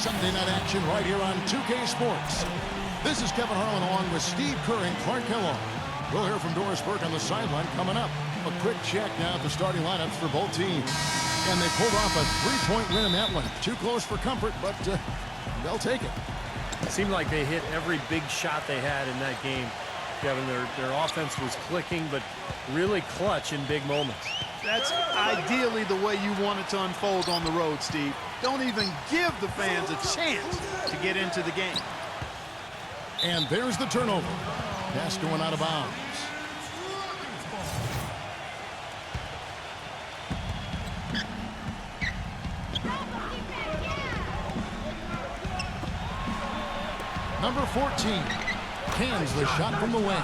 Sunday night action right here on 2K Sports. This is Kevin Harlan along with Steve Kerr and Clark Kellogg. We'll hear from Doris Burke on the sideline coming up. A quick check now at the starting lineups for both teams. And they pulled off a three-point win in that one. Too close for comfort, but they'll take it. It seemed like they hit every big shot they had in that game. Kevin, their offense was clicking, but really clutch in big moments. That's ideally the way you want it to unfold on the road, Steve. Don't even give the fans a chance to get into the game. And there's the turnover. Pass going out of bounds. Number 14 cans the shot from the wing.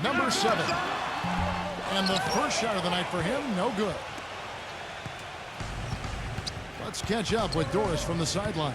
Number 7. And the first shot of the night for him, no good. Let's catch up with Doris from the sideline.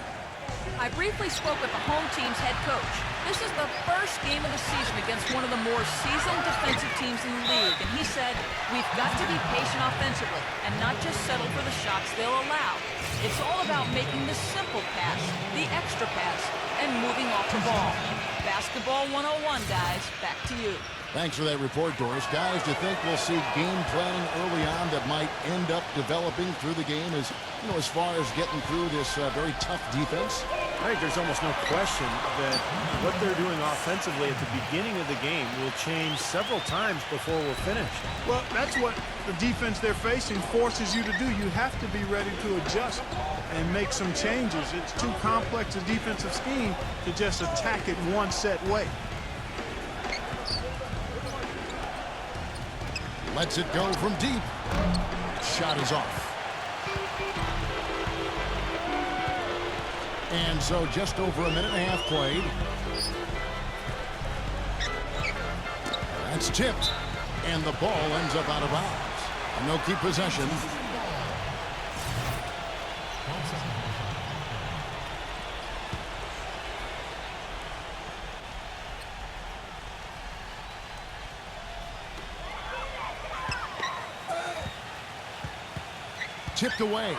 I briefly spoke with the home team's head coach. This is the first game of the season against one of the more seasoned defensive teams in the league, and he said, we've got to be patient offensively and not just settle for the shots they'll allow. It's all about making the simple pass, the extra pass, and moving off the ball. Basketball 101, guys. Back to you. Thanks for that report, Doris. Guys, do you think we'll see game planning early on that might end up developing through the game as far as getting through this very tough defense? I think there's almost no question that what they're doing offensively at the beginning of the game will change several times before we're finished. Well, that's what the defense they're facing forces you to do. You have to be ready to adjust and make some changes. It's too complex a defensive scheme to just attack it one set way. Lets it go from deep. Shot is off. And so just over a minute and a half played. That's tipped. And the ball ends up out of bounds. And they'll keep possession. Tipped away.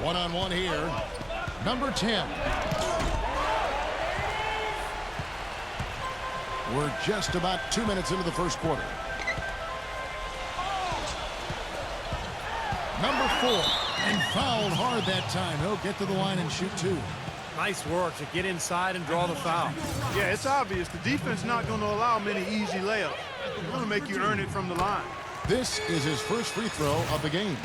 One-on-one here. Number 10. We're just about 2 minutes into the first quarter. Number 4. And fouled hard that time. He'll get to the line and shoot 2. Nice work to get inside and draw the foul. Yeah, it's obvious. The defense not going to allow many easy layups. They're going to make you earn it from the line. This is his first free throw of the game.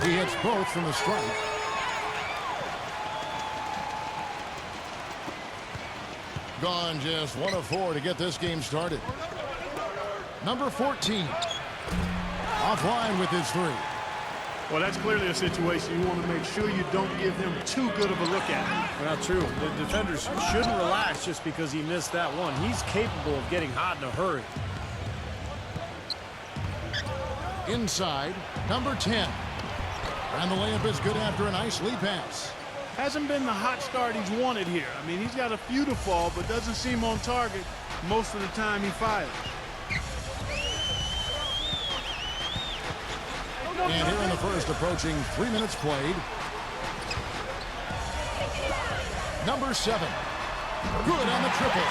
He hits both from the stripe. Gone just 1 of 4 to get this game started. Number 14. Offline with his 3. Well, that's clearly a situation you want to make sure you don't give him too good of a look at it. Well, true. The defenders shouldn't relax just because he missed that one. He's capable of getting hot in a hurry. Inside, number 10. And the layup is good after a nice lead pass. Hasn't been the hot start he's wanted here. I mean, he's got a few to fall, but doesn't seem on target most of the time he fires. And here in the first, approaching 3 minutes played. Number 7. Good on the triple.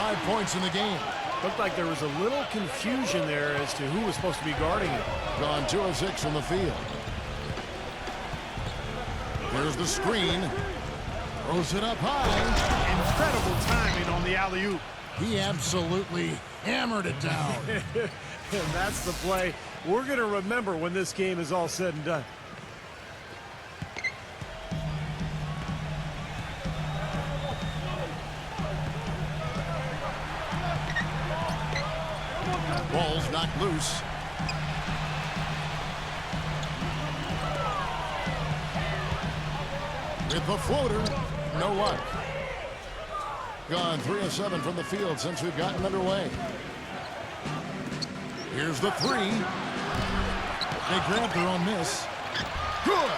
5 points in the game. Looked like there was a little confusion there as to who was supposed to be guarding him. Gone 2 of 6 from the field. Here's the screen. Throws it up high. Incredible timing on the alley-oop. He absolutely hammered it down. And that's the play we're going to remember when this game is all said and done. Ball's knocked loose. With the floater, no luck. Gone 3 of 7 from the field since we've gotten underway. Here's the 3. They grab their own miss. Good.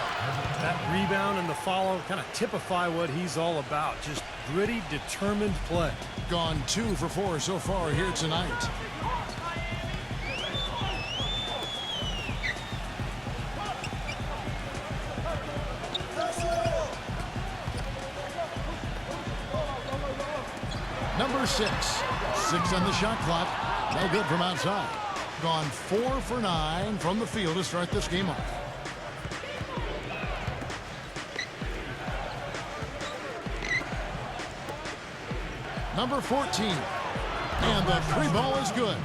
That rebound and the follow kind of typify what he's all about. Just gritty, determined play. Gone 2 for 4 so far here tonight. Number 6. 6 on the shot clock. No good from outside. Gone 4 for 9 from the field to start this game off. Number 14. And the 3 ball is good.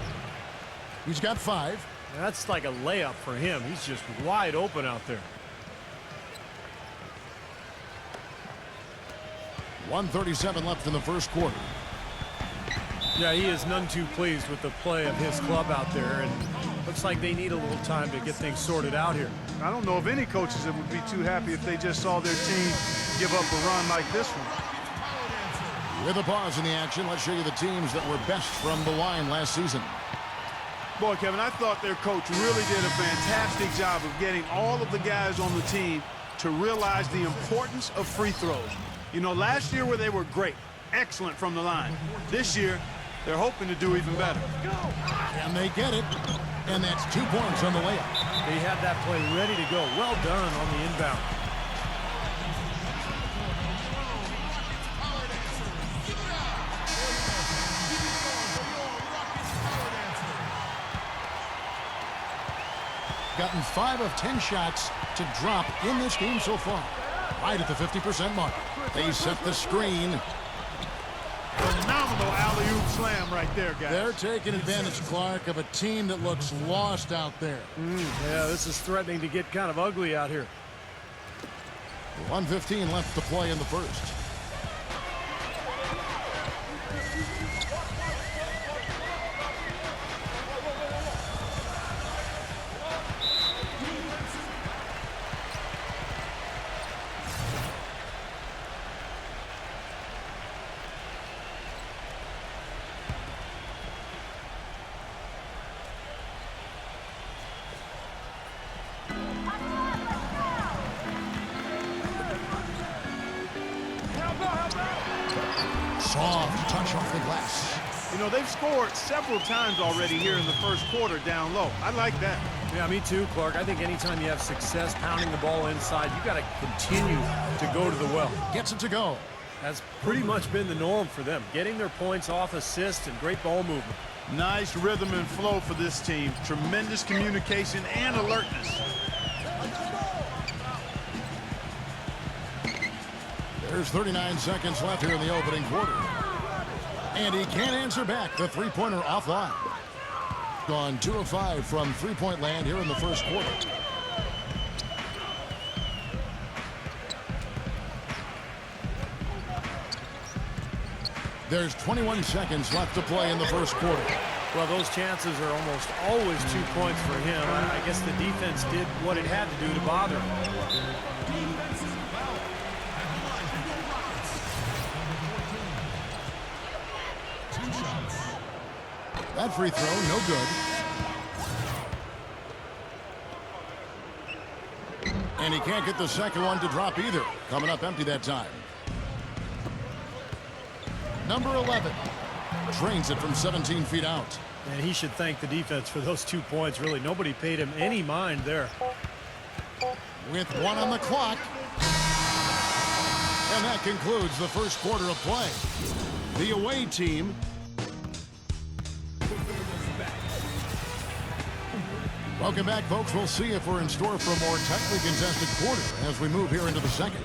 He's got 5. That's like a layup for him. He's just wide open out there. 1:37 left in the first quarter. Yeah, he is none too pleased with the play of his club out there, and looks like they need a little time to get things sorted out here. I don't know of any coaches that would be too happy if they just saw their team give up a run like this one. With a pause in the action, let's show you the teams that were best from the line last season. Boy, Kevin, I thought their coach really did a fantastic job of getting all of the guys on the team to realize the importance of free throws. You know, last year where they were great, excellent from the line. This year, they're hoping to do even better. And they get it. And that's 2 points on the layup. They had that play ready to go. Well done on the inbound. Gotten 5 of 10 shots to drop in this game so far. Right at the 50% mark. They set the screen. Phenomenal alley-oop slam right there, guys. They're taking advantage, Clark, of a team that looks lost out there. Yeah, this is threatening to get kind of ugly out here. 1:15 left to play in the first. Soft touch off the glass. You know, they've scored several times already here in the first quarter down low. I like that. Yeah, me too, Clark. I think anytime you have success pounding the ball inside, you got to continue to go to the well. Gets it to go. That's pretty much been the norm for them. Getting their points off assists and great ball movement. Nice rhythm and flow for this team. Tremendous communication and alertness. There's 39 seconds left here in the opening quarter. And he can't answer back. The three-pointer offline. Gone 2 of 5 from three-point land here in the first quarter. There's 21 seconds left to play in the first quarter. Well, those chances are almost always 2 points for him. I guess the defense did what it had to do to bother him. That free throw, no good. And he can't get the second one to drop either. Coming up empty that time. Number 11 drains it from 17 feet out. And he should thank the defense for those 2 points. Really, nobody paid him any mind there. With 1 on the clock. And that concludes the first quarter of play. The away team welcome back, folks. We'll see if we're in store for a more tightly contested quarter as we move here into the second.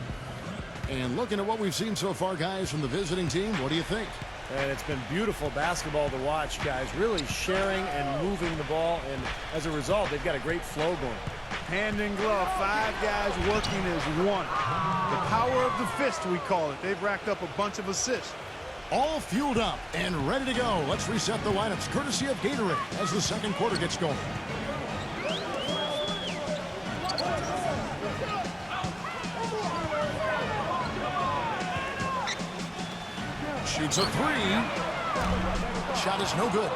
And looking at what we've seen so far, guys, from the visiting team, what do you think? And it's been beautiful basketball to watch, guys. Really sharing and moving the ball. And as a result, they've got a great flow going. Hand in glove, 5 guys working as one. The power of the fist, we call it. They've racked up a bunch of assists. All fueled up and ready to go. Let's reset the lineups courtesy of Gatorade as the second quarter gets going. Shoots a 3. Shot is no good.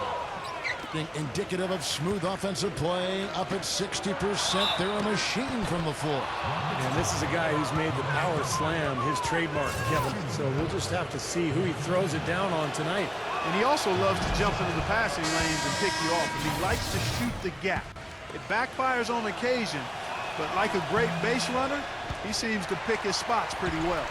lifting, indicative of smooth offensive play. Up at 60%. They're a machine from the floor. And this is a guy who's made the power slam his trademark, Kevin. So we'll just have to see who he throws it down on tonight. And he also loves to jump into the passing lanes and pick you off. And he likes to shoot the gap. It backfires on occasion, but like a great base runner, he seems to pick his spots pretty well.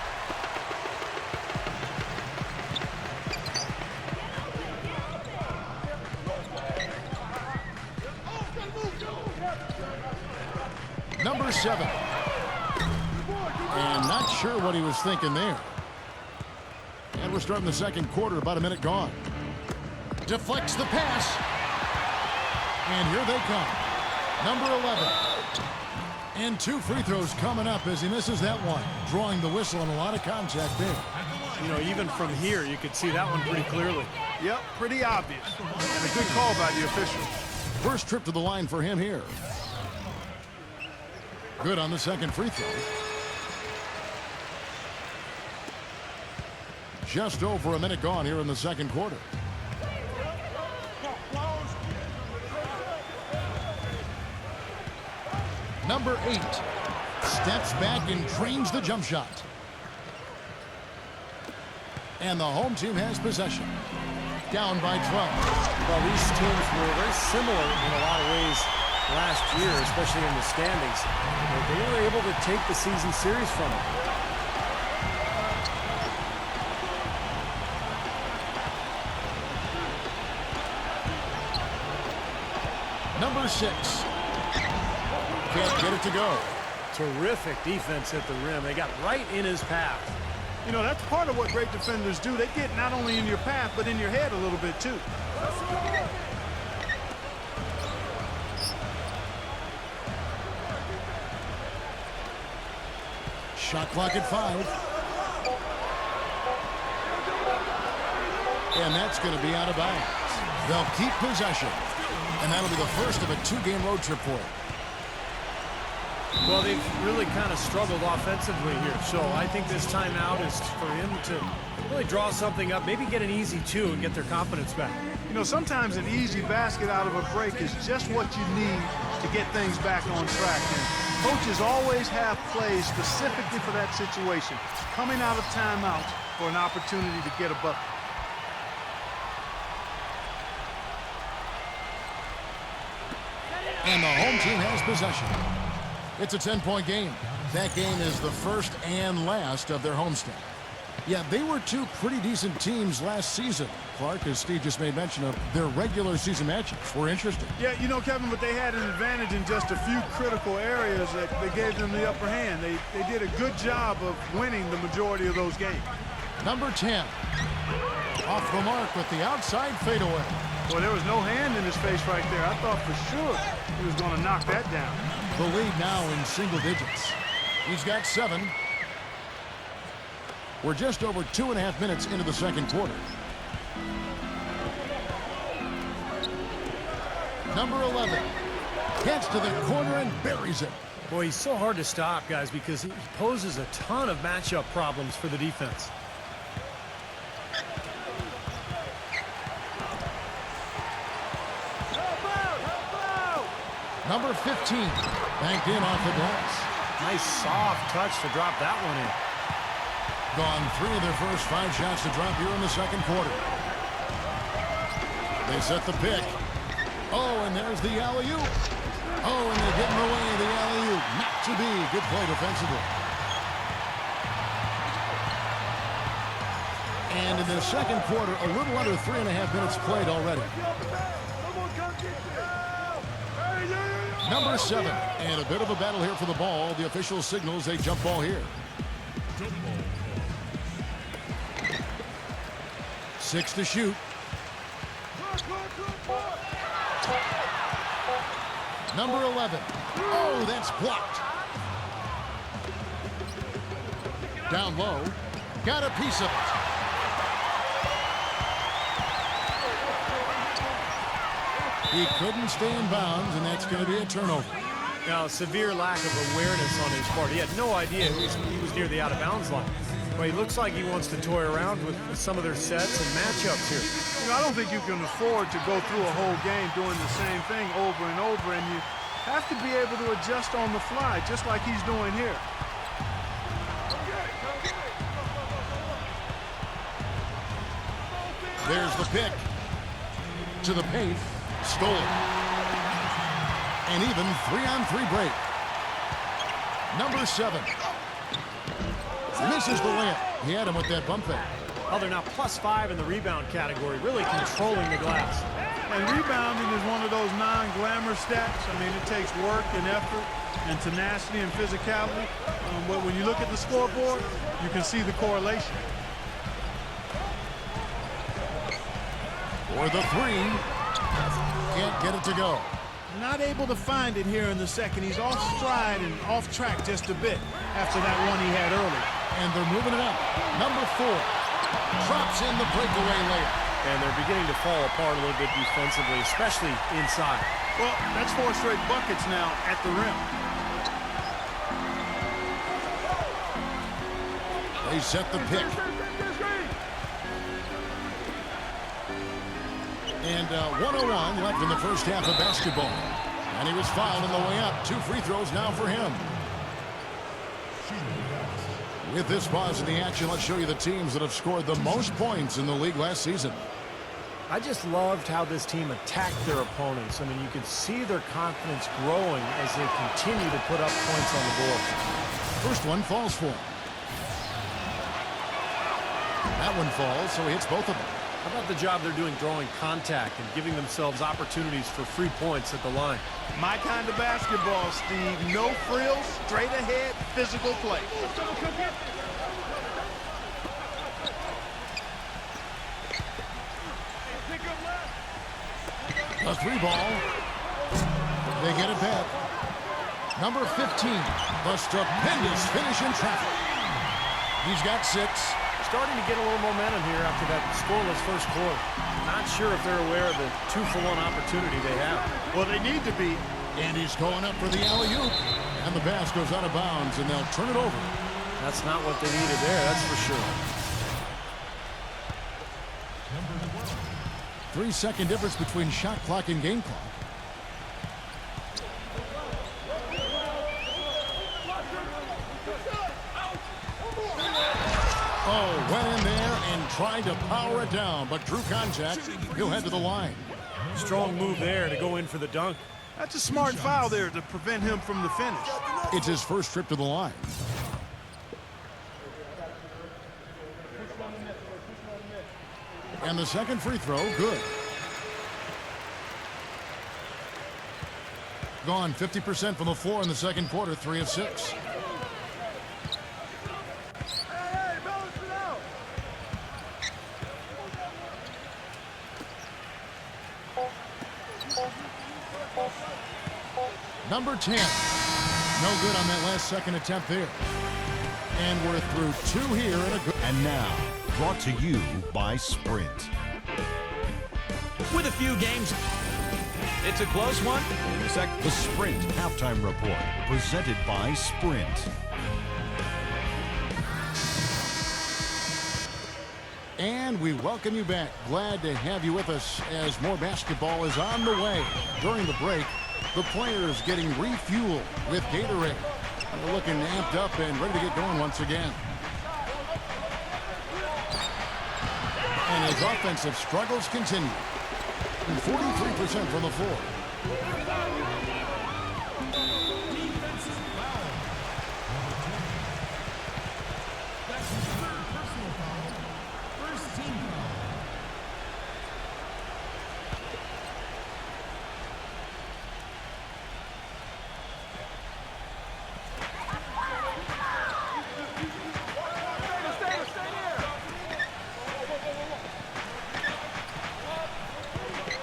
Number 7. And not sure what he was thinking there. And we're starting the second quarter, about a minute gone. Deflects the pass. And here they come. Number 11. And 2 free throws coming up as he misses that one. Drawing the whistle and a lot of contact there. You know, even from here, you could see that one pretty clearly. Yep, pretty obvious. And a good call by the official. First trip to the line for him here. Good on the second free throw. Just over a minute gone here in the second quarter. Number 8 steps back and drains the jump shot. And the home team has possession. Down by 12. Well, these teams were very similar in a lot of ways last year, especially in the standings. But they were able to take the season series from them. Number 6. Can't get it to go. Terrific defense at the rim. They got right in his path. You know, that's part of what great defenders do. They get not only in your path, but in your head a little bit, too. Shot clock at 5. And that's going to be out of bounds. They'll keep possession. And that'll be the first of a 2-game road trip for them. Well, they've really kind of struggled offensively here. So I think this timeout is for him to really draw something up, maybe get an easy 2 and get their confidence back. You know, sometimes an easy basket out of a break is just what you need to get things back on track. And coaches always have plays specifically for that situation, coming out of timeout for an opportunity to get a bucket. And the home team has possession. It's a 10-point game. That game is the first and last of their homestand. Yeah, they were 2 pretty decent teams last season. Clark, as Steve just made mention of, their regular season matches were interesting. Yeah, you know, Kevin, but they had an advantage in just a few critical areas that gave them the upper hand. They did a good job of winning the majority of those games. Number 10. Off the mark with the outside fadeaway. Boy, there was no hand in his face right there. I thought for sure he was going to knock that down. The lead now in single digits. He's got 7. We're just over 2.5 minutes into the second quarter. Number 11 gets to the corner and buries it. Boy, he's so hard to stop, guys, because he poses a ton of matchup problems for the defense. Number 15 banked in off the glass. Nice soft touch to drop that one in. Gone 3 of their first 5 shots to drop here in the second quarter. They set the pick. Oh, and there's the alley-oop. Oh, and they get in the way of the alley-oop. Not to be. Good play defensively. And in the second quarter, a little under 3.5 minutes played already. Number 7, and a bit of a battle here for the ball. The official signals a jump ball here. 6 to shoot. Number 11. Oh, that's blocked. Down low. Got a piece of it. He couldn't stay in bounds, and that's going to be a turnover. Now, severe lack of awareness on his part. He had no idea he was near the out-of-bounds line. But he looks like he wants to toy around with some of their sets and matchups here. You know, I don't think you can afford to go through a whole game doing the same thing over and over, and you have to be able to adjust on the fly, just like he's doing here. There's the pick. To the paint. Stolen. An even 3-on-3 break. Number 7. Misses the layup. He had him with that bump fake. Oh, they're now +5 in the rebound category, really controlling the glass. And rebounding is one of those non-glamour stats. I mean, it takes work and effort and tenacity and physicality. But when you look at the scoreboard, you can see the correlation. For the 3. Can't get it to go. Not able to find it here in the second. He's off stride and off track just a bit after that one he had earlier. And they're moving it up. Number 4. Drops in the breakaway layup. And they're beginning to fall apart a little bit defensively, especially inside. Well, that's 4 straight buckets now at the rim. They set the pick. And 1:01 left in the first half of basketball. And he was fouled on the way up. 2 free throws now for him. With this pause in the action, let's show you the teams that have scored the most points in the league last season. I just loved how this team attacked their opponents. I mean, you could see their confidence growing as they continue to put up points on the board. First one falls for him. That one falls, so he hits both of them. How about the job they're doing drawing contact and giving themselves opportunities for free points at the line? My kind of basketball, Steve. No frills, straight ahead, physical play. A 3 ball. They get it back. Number 15. The stupendous finish in traffic. He's got 6. Starting to get a little momentum here after that scoreless first quarter. Not sure if they're aware of the 2-for-1 opportunity they have. Well, they need to be. And he's going up for the alley-oop. And the pass goes out of bounds, and they'll turn it over. That's not what they needed there, that's for sure. 3-second difference between shot clock and game clock. Oh, went in there and tried to power it down, but drew contact. He'll head to the line. Strong move there to go in for the dunk. That's a smart foul there to prevent him from the finish. It's his first trip to the line. And the second free throw, good. Gone 50% from the floor in the second quarter, 3 of 6. Number 10. No good on that last second attempt there. And we're through 2 here in a good. And now, brought to you by Sprint. With a few games, it's a close one. The Sprint Halftime Report, presented by Sprint. And we welcome you back. Glad to have you with us as more basketball is on the way. During the break, the players getting refueled with Gatorade. They're looking amped up and ready to get going once again. And his offensive struggles continue. 43% from the floor.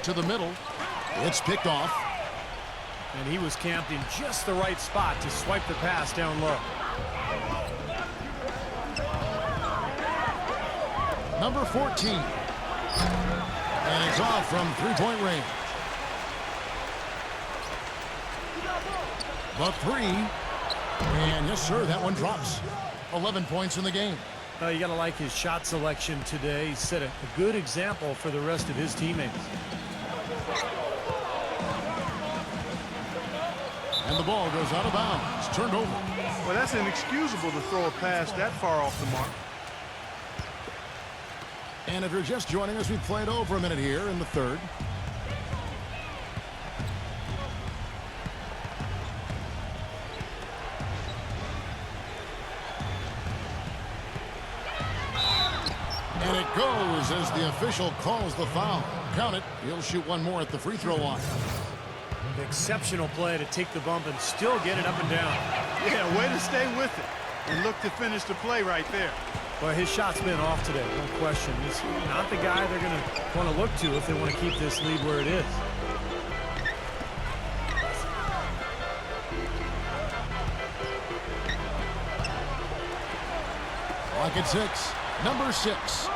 To the middle. It's picked off. And he was camped in just the right spot to swipe the pass down low. Number 14. And it's off from three-point range. The 3. And yes, sir, that one drops. 11 points in the game. You got to like his shot selection today. He set a good example for the rest of his teammates. And the ball goes out of bounds. Turned over. Well, that's inexcusable to throw a pass that far off the mark. And if you're just joining us, we've played over a minute here in the third. And it goes as the official calls the foul. Count it. He'll shoot one more at the free throw line. Exceptional play to take the bump and still get it up and down. Yeah, way to stay with it and look to finish the play right there. Well, his shot's been off today, no question. He's not the guy they're going to want to look to if they want to keep this lead where it is. Clock at 6. Number 6.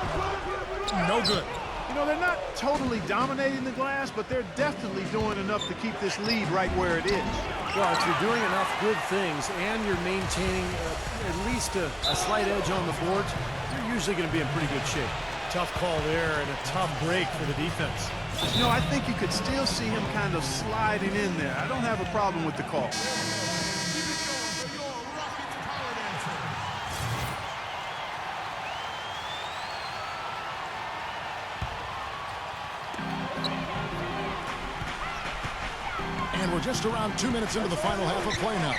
No good. You know, they're not totally dominating the glass, but they're definitely doing enough to keep this lead right where it is. Well, if you're doing enough good things and you're maintaining at least a slight edge on the boards, you're usually going to be in pretty good shape. Tough call there and a tough break for the defense. You know, I think you could still see him kind of sliding in there. I don't have a problem with the call. And we're just around 2 minutes into the final half of play now.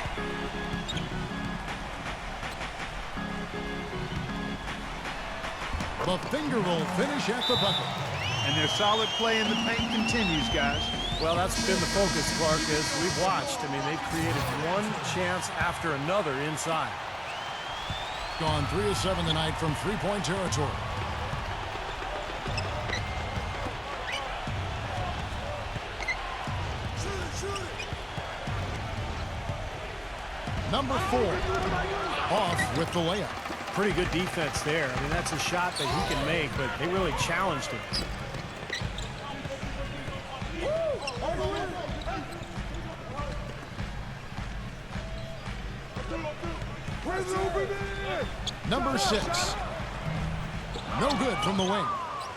The finger roll finish at the bucket. And their solid play in the paint continues, guys. Well, that's been the focus, Clark, as we've watched. I mean, they've created one chance after another inside. Gone 3 of 7 tonight from three-point territory. Number 4, off with the layup. Pretty good defense there. I mean, that's a shot that he can make, but they really challenged him. Number 6, no good from the wing.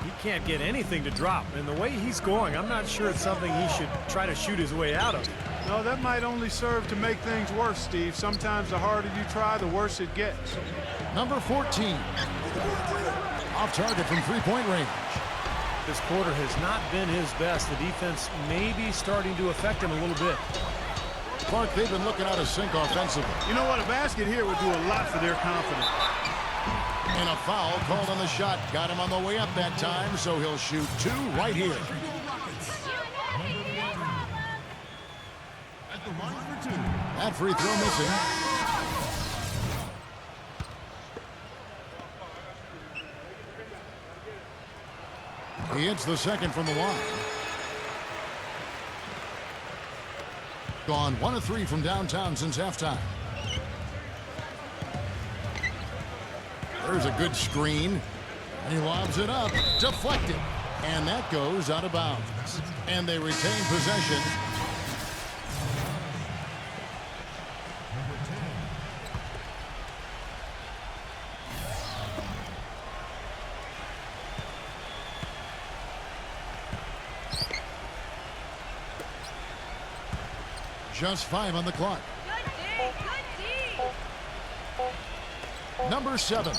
He can't get anything to drop, and the way he's going, I'm not sure it's something he should try to shoot his way out of. No, that might only serve to make things worse, Steve. Sometimes the harder you try, the worse it gets. Number 14, off target from three-point range. This quarter has not been his best. The defense may be starting to affect him a little bit. Clark, they've been looking out of sync offensively. You know what? A basket here would do a lot for their confidence. And a foul called on the shot. Got him on the way up that time, so he'll shoot 2 right here. That free throw missing. He hits the second from the line. Gone 1 of 3 from downtown since halftime. There's a good screen. And he lobs it up. Deflected. And that goes out of bounds. And they retain possession. Just 5 on the clock. Number 7.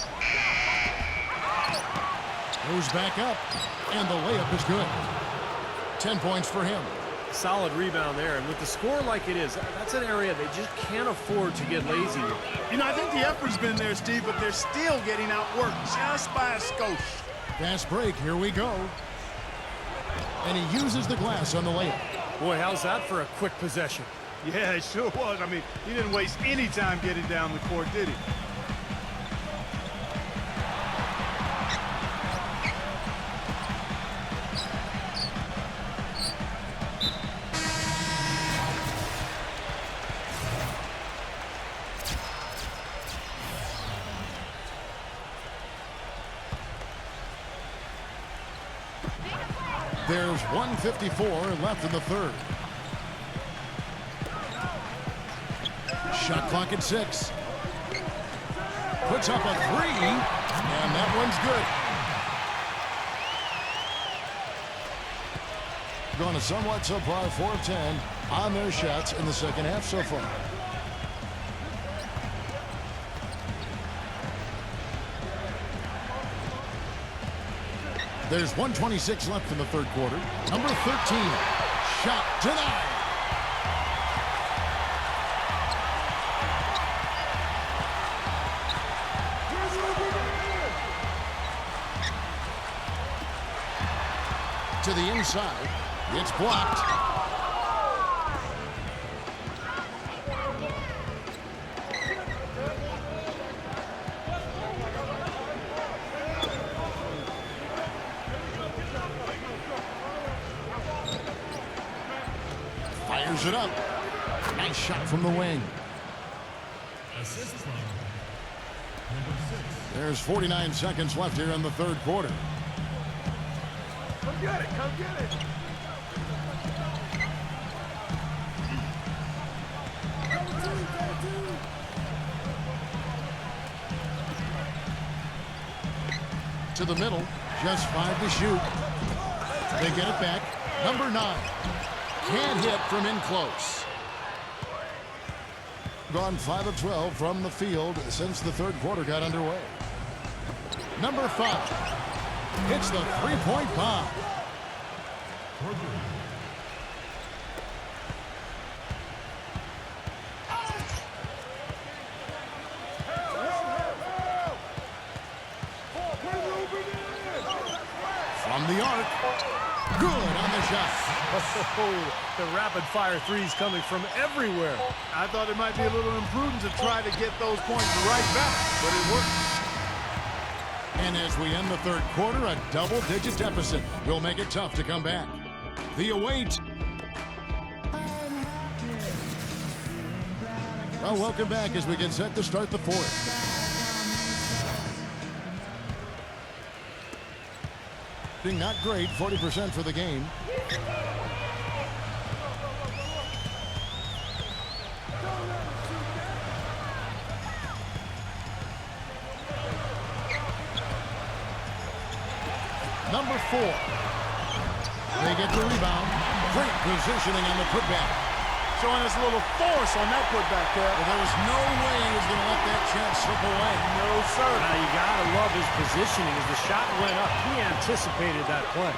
Goes back up. And the layup is good. 10 points for him. Solid rebound there. And with the score like it is, that's an area they just can't afford to get lazy with. You know, I think the effort's been there, Steve, but they're still getting outworked just by a skosh. Fast break. Here we go. And he uses the glass on the layup. Boy, how's that for a quick possession? Yeah, it sure was. I mean, he didn't waste any time getting down the court, did he? There's 1:54 left in the third. Shot clock at 6. Puts up a 3. And that one's good. Going to somewhat subpar 4 of 10 on their shots in the second half so far. There's 1:26 left in the third quarter. Number 13, shot denied. To the inside, it's blocked. Fires it up. Nice shot from the wing. There's 49 seconds left here in the third quarter. Come get it, come get it. To the middle, just 5 to shoot. They get it back. Number 9. Can't hit from in close. Gone 5 of 12 from the field since the third quarter got underway. Number 5 hits the three-point bomb. From the arc. Good on the shot. Oh, the rapid-fire threes coming from everywhere. I thought it might be a little imprudent to try to get those points right back, but it worked. And as we end the third quarter, a double-digit deficit will make it tough to come back. The await. Well, welcome back as we get set to start the fourth. Not great, 40% for the game. Number 4. They get the rebound. Great positioning on the putback. Showing us a little force on that putback, Kev. Well, there was no way he was going to let that chance slip away. No, sir. Now, you got to love his positioning as the shot went up. He anticipated that play.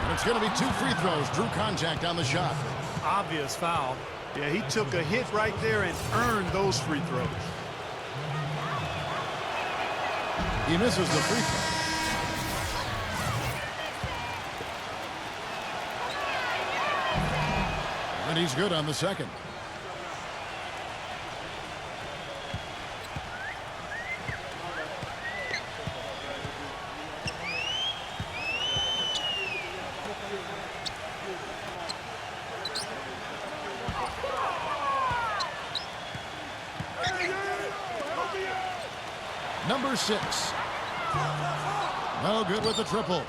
And it's going to be 2 free throws. Drew contact on the shot. Obvious foul. Yeah, he took a hit right there and earned those free throws. He misses the free throw. And he's good on the second. Number 6. No good with the triple.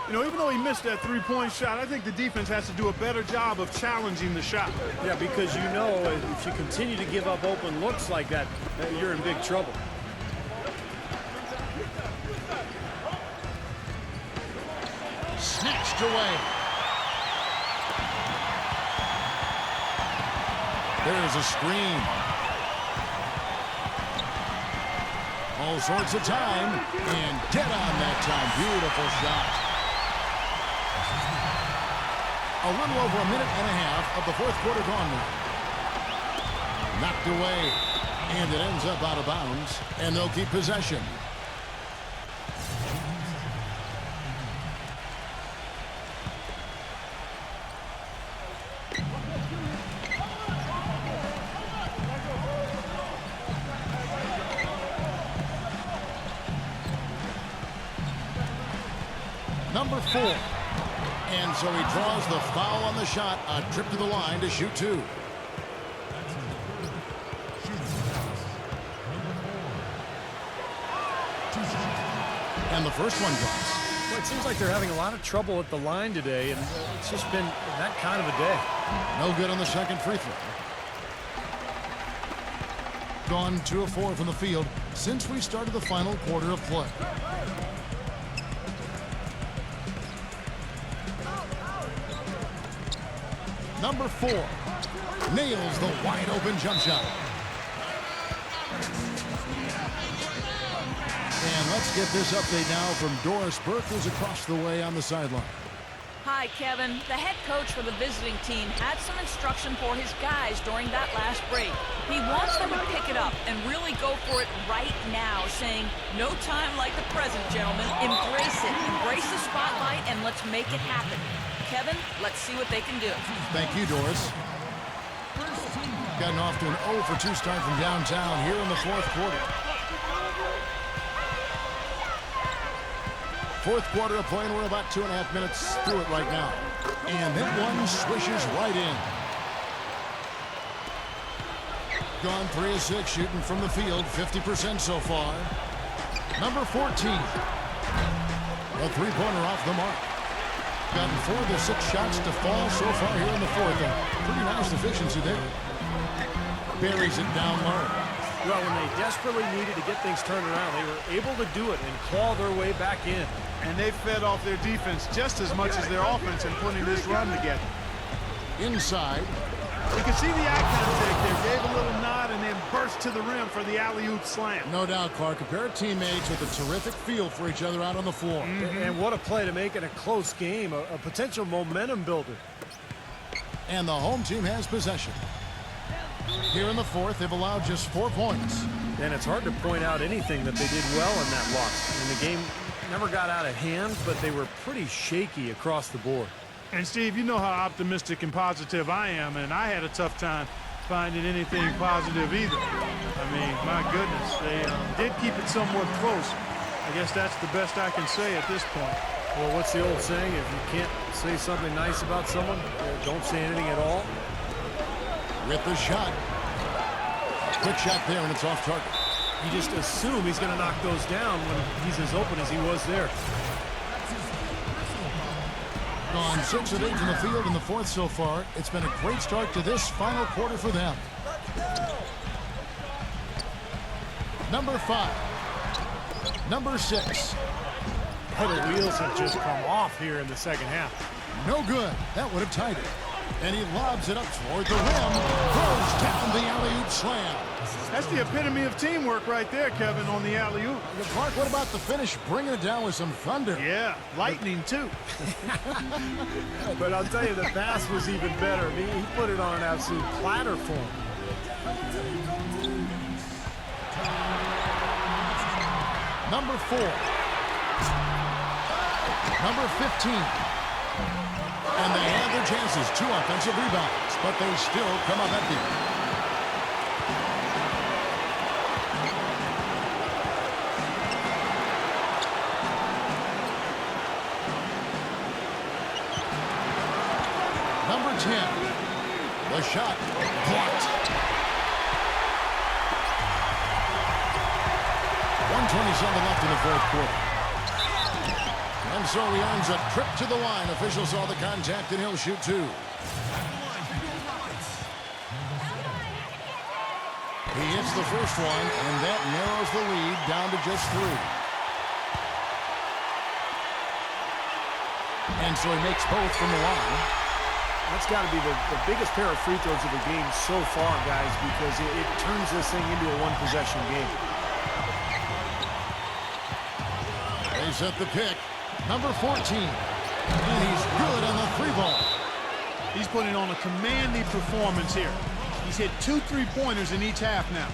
You know, even though he missed that three-point shot, I think the defense has to do a better job of challenging the shot. Yeah, because you know if you continue to give up open looks like that, you're in big trouble. Snatched away. There's a screen. All sorts of time, and dead on that time. Beautiful shot. A little over a minute and a half of the fourth quarter gone now. Knocked away, and it ends up out of bounds, and they'll keep possession. Number 4. And so he draws the foul on the shot. A trip to the line to shoot 2. And the first one goes. Well, It seems like they're having a lot of trouble at the line today, and it's just been that kind of a day. No good on the second free throw. Gone 2 of 4 from the field since we started the final quarter of play. Number 4 nails the wide open jump shot. And let's get this update now from Doris Burke, who's across the way on the sideline. Hi, Kevin. The head coach for the visiting team had some instruction for his guys during that last break. He wants them to pick it up and really go for it right now, saying, no time like the present, gentlemen. Embrace it. Embrace the spotlight, and let's make it happen. Kevin, let's see what they can do. Thank you, Doris. Gotten off to an 0 for 2 start from downtown here in the fourth quarter. Fourth quarter of play, and we're about 2.5 minutes through it right now. And that one swishes right in. Gone 3 of 6 shooting from the field, 50% so far. Number 14. A three-pointer off the mark. Gotten 4 of the 6 shots to fall so far here in the fourth. A pretty nice efficiency there. Buries it down low. Well, when they desperately needed to get things turned around, they were able to do it and claw their way back in. And they fed off their defense just as much as their offense in putting this run together. Inside. You can see the eye contact there. Gave a little nod and then burst to the rim for the alley-oop slam. No doubt, Clark. A pair of teammates with a terrific feel for each other out on the floor. And what a play to make it a close game, a potential momentum builder. And the home team has possession. Here in the fourth, they've allowed just 4 points. And it's hard to point out anything that they did well in that loss. And the game never got out of hand, but they were pretty shaky across the board. And, Steve, you know how optimistic and positive I am, and I had a tough time finding anything positive either. I mean, my goodness, they did keep it somewhat close. I guess that's the best I can say at this point. Well, what's the old saying? If you can't say something nice about someone, don't say anything at all. With the shot. Quick shot there, and it's off target. You just assume he's going to knock those down when he's as open as he was there. Gone 6 of 8 from the field in the fourth so far. It's been a great start to this final quarter for them. Number 5. Number 6. Oh, the wheels have just come off here in the second half. No good. That would have tied it. And he lobs it up toward the rim. Throws down the alley-oop slam. That's the epitome of teamwork right there, Kevin, on the alley-oop. Clark, what about the finish? Bringing it down with some thunder. Yeah, lightning, too. But I'll tell you, the pass was even better. I mean, he put it on an absolute platter for him. Number 4. Number 15. And they had their chances. 2 offensive rebounds, but they still come up empty. Number 10. The shot blocked. 1:27 left in the fourth quarter. And so he earns a trip to the line. Officials saw the contact, and he'll shoot 2. He hits the first one, and that narrows the lead down to just 3. And so he makes both from the line. That's got to be the biggest pair of free throws of the game so far, guys, because it turns this thing into a one-possession game. They set the pick. Number 14. And he's good on the 3-ball. He's putting on a commanding performance here. He's hit 2 3-pointers in each half now.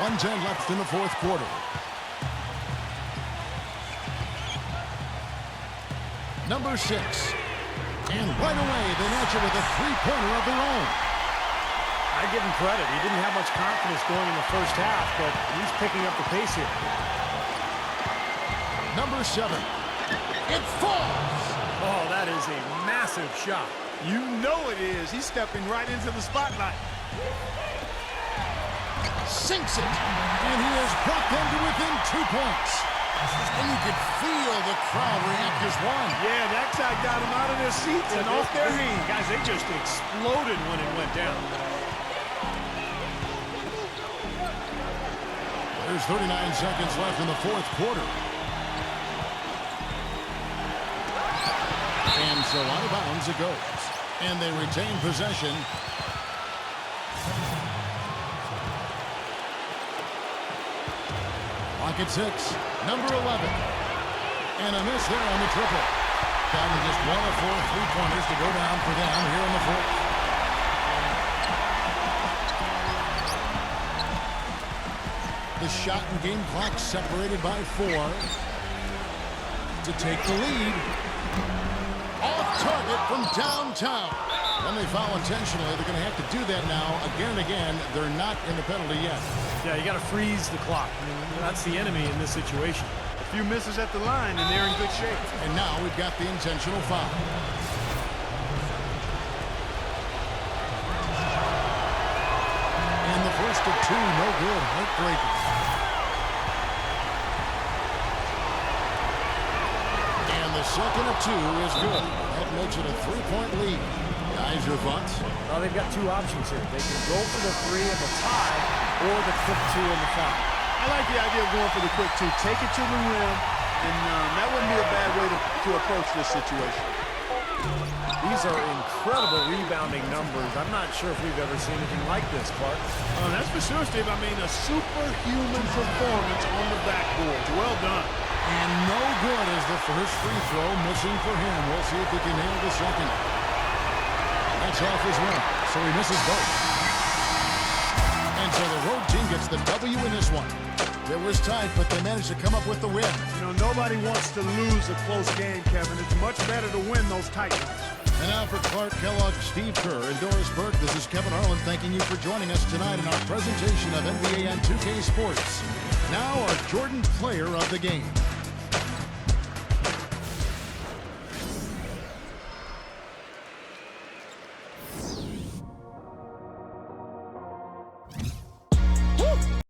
.110 left in the fourth quarter. Number 6. And right away, they match it with a 3-pointer of their own. I give him credit. He didn't have much confidence going in the first half, but he's picking up the pace here. Number 7. It falls. Oh, that is a massive shot. You know it is. He's stepping right into the spotlight. Sinks it. And he has brought them to within 2 points. And you could feel the crowd react as one. Yeah, that shot got them out of their seats and off their hands. Guys, they just exploded when it went down. There's 39 seconds left in the fourth quarter. And so out of bounds it goes. And they retain possession. Clock at 6. Number 11. And a miss there on the triple. Down to just 1 of 4 3-pointers to go down for them here in the fourth. The shot and game clock separated by 4 to take the lead. Off target from downtown. When they foul intentionally, they're going to have to do that now again and again. They're not in the penalty yet. Yeah, you got to freeze the clock. I mean, that's the enemy in this situation. A few misses at the line, and they're in good shape. And now we've got the intentional foul. And the first of 2, no good. Heartbreaker. And the second of 2 is good. That makes it a 3-point lead. Guys, your thoughts? Well, they've got 2 options here. They can go for the 3 and the tie, or the quick 2 and the foul. I like the idea of going for the quick 2. Take it to the rim, and that wouldn't be a bad way to approach this situation. These are incredible rebounding numbers. I'm not sure if we've ever seen anything like this, Clark. That's for sure, Steve. I mean, a superhuman performance on the backboard. Well done. And no good is the first free throw missing for him. We'll see if he can nail the second. That's off his rim, so he misses both. And so the road team gets the W in this one. It was tight, but they managed to come up with the win. You know, nobody wants to lose a close game, Kevin. It's much better to win those tight ones. And now for Clark Kellogg, Steve Kerr, and Doris Burke, this is Kevin Harlan thanking you for joining us tonight in our presentation of NBA and 2K Sports. Now our Jordan Player of the Game.